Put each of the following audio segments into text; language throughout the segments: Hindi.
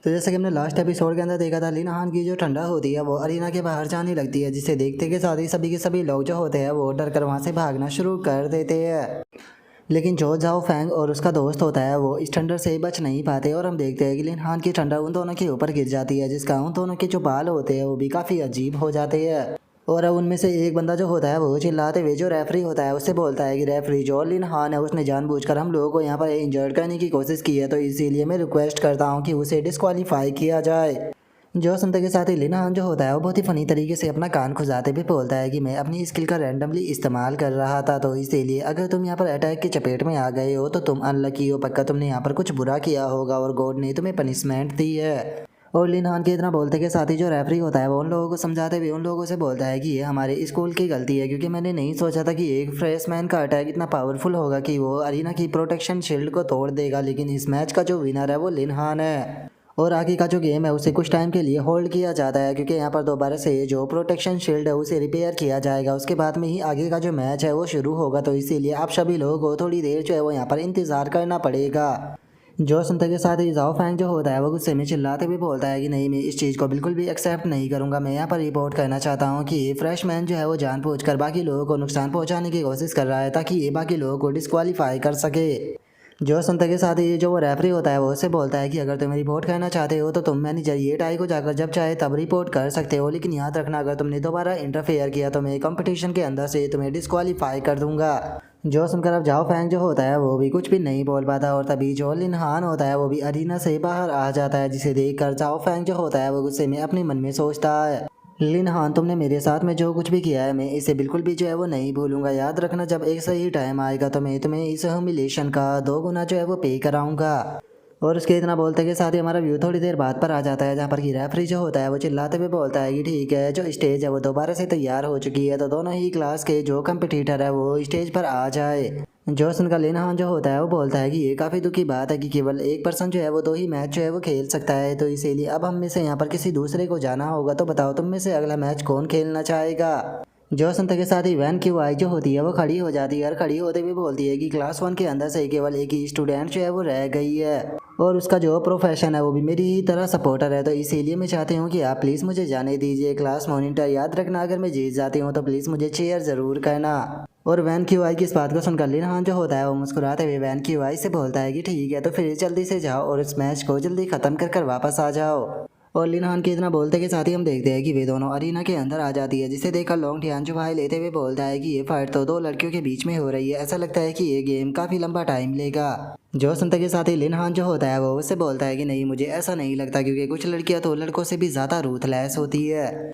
तो जैसे कि हमने लास्ट एपिसोड के अंदर देखा था, लिन हान की जो ठंडा होती है वो अरीना के बाहर जाने लगती है, जिसे देखते के साथ ही सभी के सभी लोग जो होते हैं वो डर कर वहाँ से भागना शुरू कर देते हैं। लेकिन जो जाओ फैंग और उसका दोस्त होता है वो इस ठंडर से बच नहीं पाते, और हम देखते हैं कि लिन हान की ठंडा उन दोनों के ऊपर गिर जाती है, जिसका उन दोनों के जो बाल होते हैं वो भी काफ़ी अजीब हो जाते हैं। और अब उनमें से एक बंदा जो होता है वो चिल्लाते हुए जो रेफरी होता है उससे बोलता है कि रेफरी, जो लिन हान है उसने जानबूझकर हम लोगों को यहाँ पर इंजर्ड करने की कोशिश की है, तो इसीलिए मैं रिक्वेस्ट करता हूँ कि उसे डिस्क्वालीफाई किया जाए। जो सुनते के साथ ही लिन हान जो होता है वो बहुत ही फनी तरीके से अपना कान खुजाते भी बोलता है कि मैं अपनी स्किल का रैंडमली इस्तेमाल कर रहा था, तो इसीलिए अगर तुम यहाँ पर अटैक की चपेट में आ गए हो तो तुम अनलकी हो, पक्का तुमने यहाँ पर कुछ बुरा किया होगा और गॉड ने तुम्हें पनिशमेंट दी है। और लिन हान के इतना बोलते के साथ ही जो रेफरी होता है वो उन लोगों को समझाते हुए उन लोगों से बोलता है कि ये हमारे स्कूल की गलती है, क्योंकि मैंने नहीं सोचा था कि एक फ्रेशमैन का अटैक इतना पावरफुल होगा कि वो अरीना की प्रोटेक्शन शील्ड को तोड़ देगा, लेकिन इस मैच का जो विनर है वो लिन हान है। और आगे का जो गेम है उसे कुछ टाइम के लिए होल्ड किया जाता है, क्योंकि यहाँ पर दोबारा से जो प्रोटेक्शन शील्ड है उसे रिपेयर किया जाएगा, उसके बाद में ही आगे का जो मैच है वो शुरू होगा, तो इसीलिए आप सभी लोगों को थोड़ी देर जो है वो यहाँ पर इंतज़ार करना पड़ेगा। जो सुनते के साथ ही जाओ फैंग जो होता है वो गुस्से में चिल्लाते हुए बोलता है कि नहीं, मैं इस चीज़ को बिल्कुल भी एक्सेप्ट नहीं करूंगा। मैं यहाँ पर रिपोर्ट करना चाहता हूँ कि ये फ्रेशमैन जो है वो जानबूझकर बाकी लोगों को नुकसान पहुँचाने की कोशिश कर रहा है, ताकि ये बाकी लोगों को डिस्क्वालीफाई कर सके। जो सुनते के साथ ही जो वो रेफरी होता है वो उससे बोलता है कि अगर तुम रिपोर्ट करना चाहते हो तो तुम मैनेजर ये टाई को जाकर जब चाहे तब रिपोर्ट कर सकते हो, लेकिन याद रखना अगर तुमने दोबारा इंटरफेयर किया तो मैं कंपटीशन के अंदर से तुम्हें डिस्क्वालीफाई कर दूंगा। जो सुनकर अब जाओ फैंग जो होता है वो भी कुछ भी नहीं बोल पाता, और तभी जो लिन हान होता है वो भी अरीना से बाहर आ जाता है, जिसे देखकर जाओ फैंग जो होता है वो गुस्से में अपने मन में सोचता है, लिन हान तुमने मेरे साथ में जो कुछ भी किया है मैं इसे बिल्कुल भी जो है वो नहीं भूलूंगा। याद रखना जब एक सही टाइम आएगा तो मैं तुम्हें इस ह्यूमिलेशन का 2 गुना जो है वो पे कराऊंगा। और उसके इतना बोलते के साथ ही हमारा व्यू थोड़ी देर बाद पर आ जाता है, जहाँ पर कि रेफरी जो होता है वो चिल्लाते हुए बोलता है कि ठीक है, जो स्टेज है वो दोबारा से तैयार हो चुकी है, तो दोनों ही क्लास के जो कंपटीटर है वो स्टेज पर आ जाए। जो सुनकर लिन हान जो होता है वो बोलता है कि ये काफ़ी दुख की बात है कि केवल एक पर्सन जो है वो 2 ही मैच जो है वो खेल सकता है, तो इसीलिए अब हम में से यहाँ पर किसी दूसरे को जाना होगा, तो बताओ तुम में से अगला मैच कौन खेलना चाहेगा। जो सुनते के साथ ही वैन की वाई जो होती है वो खड़ी हो जाती है, और खड़ी होते हुए बोलती है कि क्लास 1 के अंदर से केवल एक ही स्टूडेंट जो है वो रह गई है, और उसका जो प्रोफेशन है वो भी मेरी ही तरह सपोर्टर है, तो इसीलिए मैं चाहती हूँ कि आप प्लीज़ मुझे जाने दीजिए। क्लास मॉनिटर, याद रखना अगर मैं जीत जाती हूँ तो प्लीज़ मुझे चेयर ज़रूर करना। और वैन की वाई की इस बात को सुनकर लिन हान जो होता है वो मुस्कुराते हुए वैन की वाई से बोलता है कि ठीक है, तो फिर जल्दी से जाओ और इस मैच को जल्दी ख़त्म कर कर वापस आ जाओ। और लिन हान के इतना बोलते के साथ ही हम देखते हैं कि वे दोनों अरीना के अंदर आ जाती है, जिसे देखकर लोंग टियान जो भाई लेते हुए बोलता है कि ये फाइट तो 2 लड़कियों के बीच में हो रही है, ऐसा लगता है कि ये गेम काफ़ी लंबा टाइम लेगा। जो सुनते के साथ ही लिन हान जो होता है वो उससे बोलता है कि नहीं, मुझे ऐसा नहीं लगता, क्योंकि कुछ लड़कियां तो लड़कों से भी ज़्यादा रूथलेस होती है।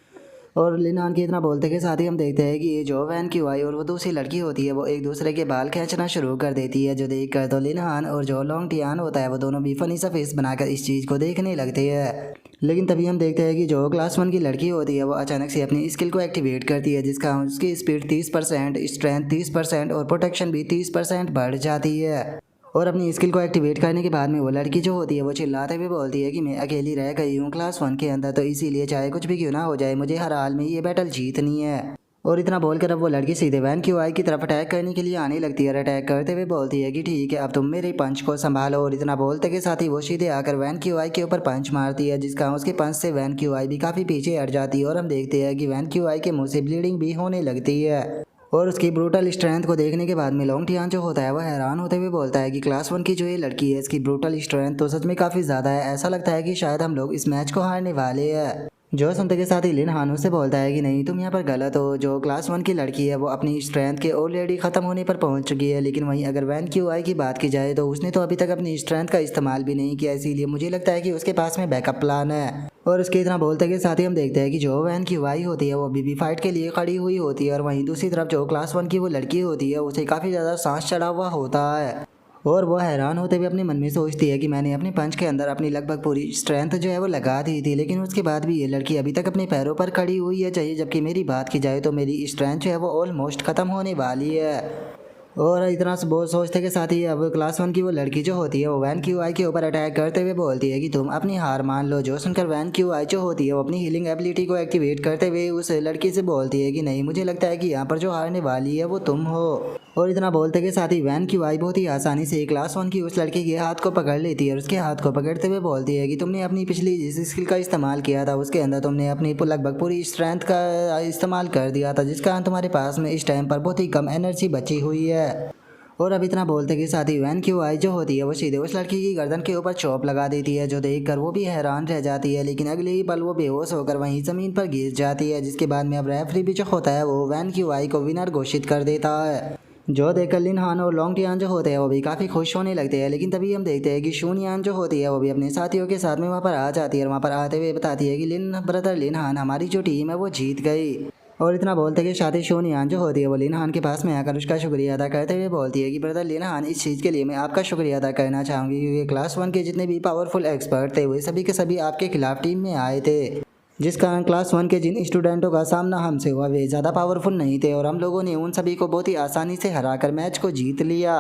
और लिन हान के इतना बोलते के साथ ही हम देखते हैं कि ये जो वैन की वाई और वो दूसरी लड़की होती है वो एक दूसरे के बाल खींचना शुरू कर देती है, जो देख कर तो लिन हान और जो लोंग टियान होता है वो दोनों भी फनी सा फेस बनाकर इस चीज़ को देखने लगते हैं। लेकिन तभी हम देखते हैं कि जो क्लास 1 की लड़की होती है वो अचानक से अपनी स्किल को एक्टिवेट करती है, जिसका उसकी स्पीड 30%, स्ट्रेंथ 30% और प्रोटेक्शन भी 30% बढ़ जाती है। और अपनी स्किल को एक्टिवेट करने के बाद में वो लड़की जो होती है वो चिल्लाते हुए बोलती है कि मैं अकेली रह गई हूँ क्लास 1 के अंदर, तो इसीलिए चाहे कुछ भी क्यों ना हो जाए मुझे हर हाल में ये बैटल जीतनी है। और इतना बोलकर अब वो लड़की सीधे वैन की वाई की तरफ अटैक करने के लिए आने लगती है, और अटैक करते हुए बोलती है कि ठीक है, अब तुम मेरे पंच को संभालो। और इतना बोलते के साथ ही वो सीधे आकर वैन की वाई के ऊपर पंच मारती है, जिसका उसके पंच से वैन की वाई भी काफ़ी पीछे हट जाती है, और हम देखते हैं कि वैन की वाई के मुंह से ब्लीडिंग भी होने लगती है। और उसकी ब्रूटल स्ट्रेंथ को देखने के बाद में लोंग टियान जो होता है वह हैरान होते हुए बोलता है कि क्लास 1 की जो ये लड़की है इसकी ब्रूटल स्ट्रेंथ तो सच में काफ़ी ज़्यादा है, ऐसा लगता है कि शायद हम लोग इस मैच को हारने वाले हैं। जो सुनते के साथ ही लिन हान से बोलता है कि नहीं, तुम यहाँ पर गलत हो, जो क्लास 1 की लड़की है वो अपनी स्ट्रेंथ के ऑलरेडी ख़त्म होने पर पहुँच चुकी है, लेकिन वहीं अगर वैन क्यू आई की बात की जाए तो उसने तो अभी तक अपनी स्ट्रेंथ का इस्तेमाल भी नहीं किया, इसीलिए मुझे लगता है कि उसके पास में बैकअप प्लान है। और उसके इतना बोलते के साथ ही हम देखते हैं कि जो वैन की वाई होती है वो अभी भी फाइट के लिए खड़ी हुई होती है, और वहीं दूसरी तरफ जो क्लास 1 की वो लड़की होती है उसे काफ़ी ज़्यादा सांस चढ़ा हुआ होता है, और वो हैरान होते हुए अपने मन में सोचती है कि मैंने अपने पंच के अंदर अपनी लगभग पूरी स्ट्रेंथ जो है वो लगा दी थी, लेकिन उसके बाद भी ये लड़की अभी तक अपने पैरों पर खड़ी हुई है चाहिए, जबकि मेरी बात की जाए तो मेरी स्ट्रेंथ जो है वो ऑलमोस्ट ख़त्म होने वाली है। और इतना बहुत सोचते के साथ ही अब क्लास 1 की वो लड़की जो होती है वो वैन क्यू आई के ऊपर अटैक करते हुए बोलती है कि तुम अपनी हार मान लो। जो सुनकर वैन क्यू आई जो होती है वो अपनी हीलिंग एबिलिटी को एक्टिवेट करते हुए उस लड़की से बोलती है कि नहीं, मुझे लगता है कि यहाँ पर जो हारने वाली है वो तुम हो। और इतना बोलते के साथ ही वैन क्यू आई बहुत ही आसानी से क्लास 1 की उस लड़की के हाथ को पकड़ लेती है और उसके हाथ को पकड़ते हुए बोलती है कि तुमने अपनी पिछली जिस स्किल का इस्तेमाल किया था उसके अंदर तुमने अपनी लगभग पूरी स्ट्रेंथ का इस्तेमाल कर दिया था, जिस कारण तुम्हारे पास में इस टाइम पर बहुत ही कम एनर्जी बची हुई है। और अब इतना बोलते के साथ ही वैन क्यू आई जो होती है वो सीधे उस लड़की की गर्दन के ऊपर चोप लगा देती है, जो देखकर वो भी हैरान रह जाती है। लेकिन अगले ही पल वो बेहोश होकर वहीं ज़मीन पर गिर जाती है, जिसके बाद में अब रेफरी भी जो होता है वो वैन क्यू आई को विनर घोषित कर देता है। जो देखकर लिन हान और लोंग टियान जो होते हैं वो भी काफ़ी खुश होने लगते हैं। लेकिन तभी हम देखते हैं कि शून यान जो होती है वो भी अपने साथियों के साथ में वहाँ पर आ जाती है और वहाँ पर आते हुए बताती है कि लिन हान, हमारी जो टीम है वो जीत गई। और इतना बोलते कि शादी शून यान जो होती है वो लिन हान के पास में आकर उसका शुक्रिया अदा करते हुए बोलती है कि ब्रदर लिन हान, इस चीज़ के लिए मैं आपका शुक्रिया अदा करना चाहूँगी क्योंकि क्लास 1 के जितने भी पावरफुल एक्सपर्ट थे वो सभी के सभी आपके खिलाफ टीम में आए थे, जिस कारण क्लास 1 के जिन स्टूडेंटों का सामना हमसे हुआ वे ज़्यादा पावरफुल नहीं थे और हम लोगों ने उन सभी को बहुत ही आसानी से हराकर मैच को जीत लिया।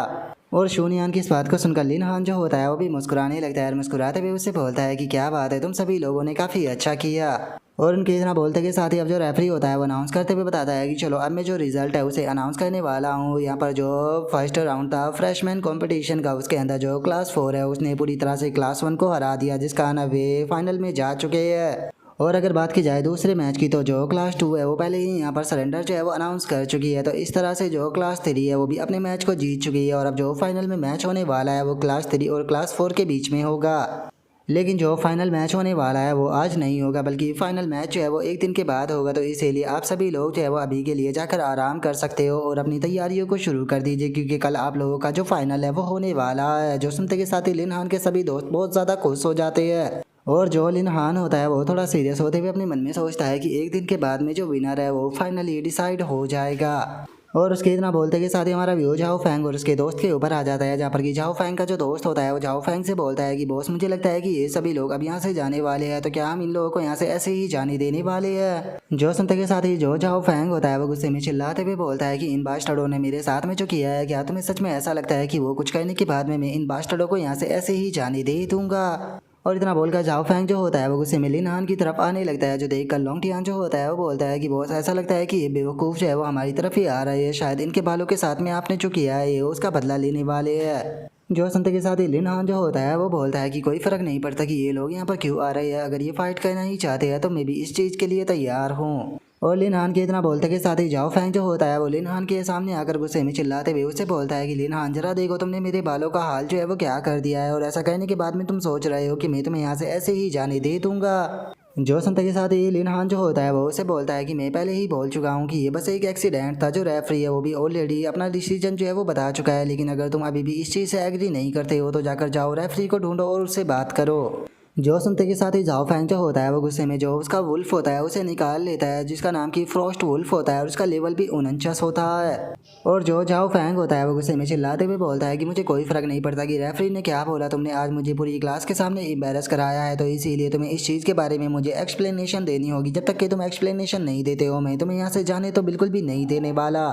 और शूनियान की इस बात को सुनकर लिन हान जो होता है वो भी मुस्कुराने लगता है और मुस्कुराते हुए उससे बोलता है कि क्या बात है, तुम सभी लोगों ने काफ़ी अच्छा किया। और उनके इतना बोलते के साथ ही अब जो रेफरी होता है वो अनाउंस करते हुए बताता है कि चलो अब मैं जो रिजल्ट है उसे अनाउंस करने वाला हूँ। यहाँ पर जो फर्स्ट राउंड था फ्रेशमैन कंपटीशन का, उसके अंदर जो क्लास 4 है उसने पूरी तरह से क्लास 1 को हरा दिया, जिस कारण वे फाइनल में जा चुके हैं। और अगर बात की जाए दूसरे मैच की तो जो क्लास 2 है वो पहले ही यहाँ पर सरेंडर जो है वो अनाउंस कर चुकी है। तो इस तरह से जो क्लास 3 है वो भी अपने मैच को जीत चुकी है और अब जो फाइनल में मैच होने वाला है वो क्लास 3 और क्लास 4 के बीच में होगा। लेकिन जो फाइनल मैच होने वाला है वो आज नहीं होगा, बल्कि फाइनल मैच जो है वो एक दिन के बाद होगा। तो इसीलिए आप सभी लोग जो है वो अभी के लिए जाकर आराम कर सकते हो और अपनी तैयारियों को शुरू कर दीजिए, क्योंकि कल आप लोगों का जो फाइनल है वो होने वाला है। जो सुनते के साथ ही लिन हान के सभी दोस्त बहुत ज़्यादा खुश हो जाते हैं और जो लिन हान होता है वो थोड़ा सीरियस होते हुए अपने मन में सोचता है कि एक दिन के बाद में जो विनर है वो फाइनली डिसाइड हो जाएगा। और उसके इतना बोलते के साथ ही हमारा व्यू झाओ फैंग और उसके दोस्त के ऊपर आ जाता है, जहाँ पर कि झाओ फैंग का जो दोस्त होता है वो झाओ फैंग से बोलता है कि बॉस, मुझे लगता है कि ये सभी लोग अब यहाँ से जाने वाले हैं, तो क्या हम इन लोगों को यहाँ से ऐसे ही जाने देने वाले हैं। जो सुनते के साथ ही जो झाओ फैंग होता है वो गुस्से में चिल्लाते हुए बोलता है कि इन बास्टर्डों ने मेरे साथ में जो किया है, क्या तुम्हें सच में ऐसा लगता है कि वो कुछ करने के बाद में मैं इन बास्टर्डों को यहाँ से ऐसे ही जाने दे दूंगा। और इतना बोलकर झाओ फैंग जो होता है वो गुस्से में लिन हान की तरफ आने लगता है, जो देखकर लोंग टियान जो होता है वो बोलता है कि बॉस, ऐसा लगता है कि ये बेवकूफ़ जो है वो हमारी तरफ ही आ रही है, शायद इनके बालों के साथ में आपने जो किया है ये उसका बदला लेने वाले हैं। जो सुनते के साथ ही लिन हान जो होता है वो बोलता है कि कोई फ़र्क नहीं पड़ता कि ये लोग यहाँ पर क्यों आ रहे हैं, अगर ये फाइट करना ही चाहते हैं तो मैं भी इस चीज़ के लिए तैयार हूँ। और लिन हान के इतना बोलते के साथ ही झाओ फैंग जो होता है वो लिन हान के सामने आकर गुस्से में चिल्लाते हुए उससे बोलता है कि लिन हान, जरा देखो तुमने मेरे बालों का हाल जो है वो क्या कर दिया है और ऐसा कहने के बाद में तुम सोच रहे हो कि मैं तुम्हें यहाँ से ऐसे ही जाने दे दूंगा। जो सुनते के साथ ही लिन हान जो होता है वो उसे बोलता है कि मैं पहले ही बोल चुका हूँ कि ये बस एक एक्सीडेंट था। जो रेफरी है वो भी ऑलरेडी अपना डिसीजन जो है वो बता चुका है, लेकिन अगर तुम अभी भी इस चीज़ से एग्री नहीं करते हो तो जाकर जाओ रेफरी को ढूंढो और उससे बात करो। जो सुनते के साथ ही झाओ फैंग जो होता है वो गुस्से में जो उसका वुल्फ होता है उसे निकाल लेता है, जिसका नाम की फ्रॉस्ट वुल्फ होता है और उसका लेवल भी 49 होता है। और जो झाओ फैंग होता है वो गुस्से में चिल्लाते हुए बोलता है कि मुझे कोई फ़र्क नहीं पड़ता कि रेफरी ने क्या बोला, तुमने आज मुझे पूरी क्लास के सामने एम्बेरस कराया है, तो इसीलिए तुम्हें इस चीज़ के बारे में मुझे एक्सप्लेनेशन देनी होगी। जब तक कि तुम एक्सप्लेनेशन नहीं देते हो मैं तुम्हें यहाँ से जाने तो बिल्कुल भी नहीं देने वाला।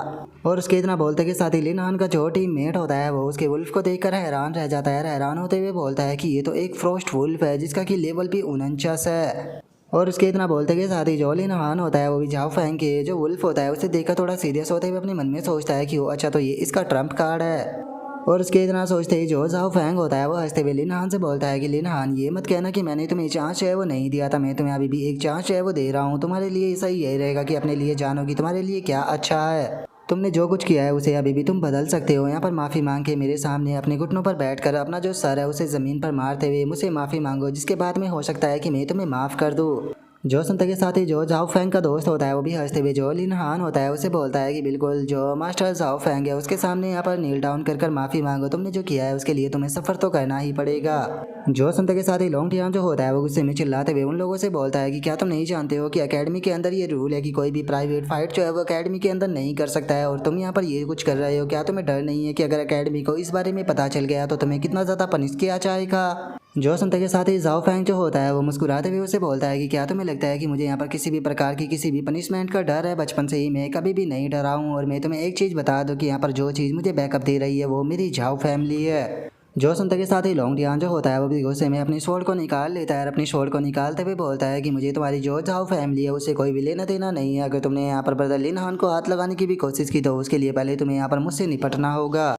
और उसके इतना बोलते के साथ ही लिन हान का जो टीम मेट होता है वो उसके वुल्फ को देखकर हैरान रह जाता है। हैरान होते हुए बोलता है कि ये तो एक फ्रॉस्ट वुल्फ है जिसका कि लेवल भी 49 है। और उसके इतना बोलते के साथ ही जो लिन हान होता है वो भी झाओ फैंग के जो वुल्फ होता है उसे देखकर थोड़ा सीरियस होते हुए अपने मन में सोचता है कि वो अच्छा तो ये इसका ट्रम्प कार्ड है। और उसके इतना सोचते ही जो झाओ फैंग होता है वो हंसते हुए लिन हान से बोलता है कि लिन हान, ये मत कहना कि मैंने तुम्हें चांस है वो नहीं दिया था, मैं तुम्हें अभी भी एक चांस है वो दे रहा हूँ। तुम्हारे लिए सही यही रहेगा कि अपने लिए जानो कि तुम्हारे लिए क्या अच्छा है। तुमने जो कुछ किया है उसे अभी भी तुम बदल सकते हो। यहाँ पर माफ़ी मांग के मेरे सामने अपने घुटनों पर बैठकर अपना जो सर है उसे ज़मीन पर मारते हुए मुझसे माफ़ी मांगो, जिसके बाद में हो सकता है कि मैं तुम्हें माफ़ कर दूँ। जो सुनते के साथ ही जो झाओ फैंग का दोस्त होता है वो भी हंसते हुए जो लिन हान होता है उसे बोलता है कि बिल्कुल जो मास्टर झाओ फैंग है उसके सामने यहाँ पर नील डाउन कर माफ़ी मांगो, तुमने जो किया है उसके लिए तुम्हें सफ़र तो करना ही पड़ेगा। जो सुनते के साथ ही लोंग टियान जो होता है वो गुस्से में चिल्लाते हुए उन लोगों से बोलता है कि क्या तुम नहीं जानते हो कि अकेडमी के अंदर ये रूल है कि कोई भी प्राइवेट फाइट जो है वो अकेडमी के अंदर नहीं कर सकता है, और तुम यहाँ पर ये कुछ कर रहे हो। क्या तुम्हें डर नहीं है कि अगर अकेडमी को इस बारे में पता चल गया तो तुम्हें कितना ज़्यादा पनिश किया जाएगा। जो सुनते के साथ ही जाओ फैंग जो होता है वो मुस्कुराते हुए उसे बोलता है कि क्या तुम्हें लगता है कि मुझे यहाँ पर किसी भी प्रकार की किसी भी पनिशमेंट का डर है? बचपन से ही मैं कभी भी नहीं डरा हूँ और मैं तुम्हें एक चीज़ बता दूँ कि यहाँ पर जो चीज़ मुझे बैकअप दे रही है वो मेरी जाओ फैमिली है। जो सुनते के साथ ही लोंग डियान जो होता है वो भी गुस्से में अपनी स्वॉर्ड को निकाल लेता है और अपनी स्वॉर्ड को निकालते हुए बोलता है कि मुझे तुम्हारी जो जाओ फैमिली है उससे कोई भी लेना देना नहीं है। अगर तुमने यहाँ पर ब्रदर लिन हान को हाथ लगाने की भी कोशिश की तो उसके लिए पहले तुम्हें यहाँ पर मुझसे निपटना होगा।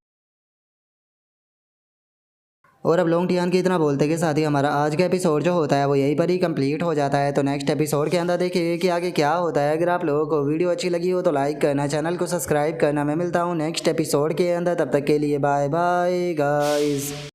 और अब लॉन्ग टियान की इतना बोलते के साथ ही हमारा आज का एपिसोड जो होता है वो यहीं पर ही कंप्लीट हो जाता है। तो नेक्स्ट एपिसोड के अंदर देखिए कि आगे क्या होता है। अगर आप लोगों को वीडियो अच्छी लगी हो तो लाइक करना, चैनल को सब्सक्राइब करना। मैं मिलता हूँ नेक्स्ट एपिसोड के अंदर, तब तक के लिए बाय बाय गाइस।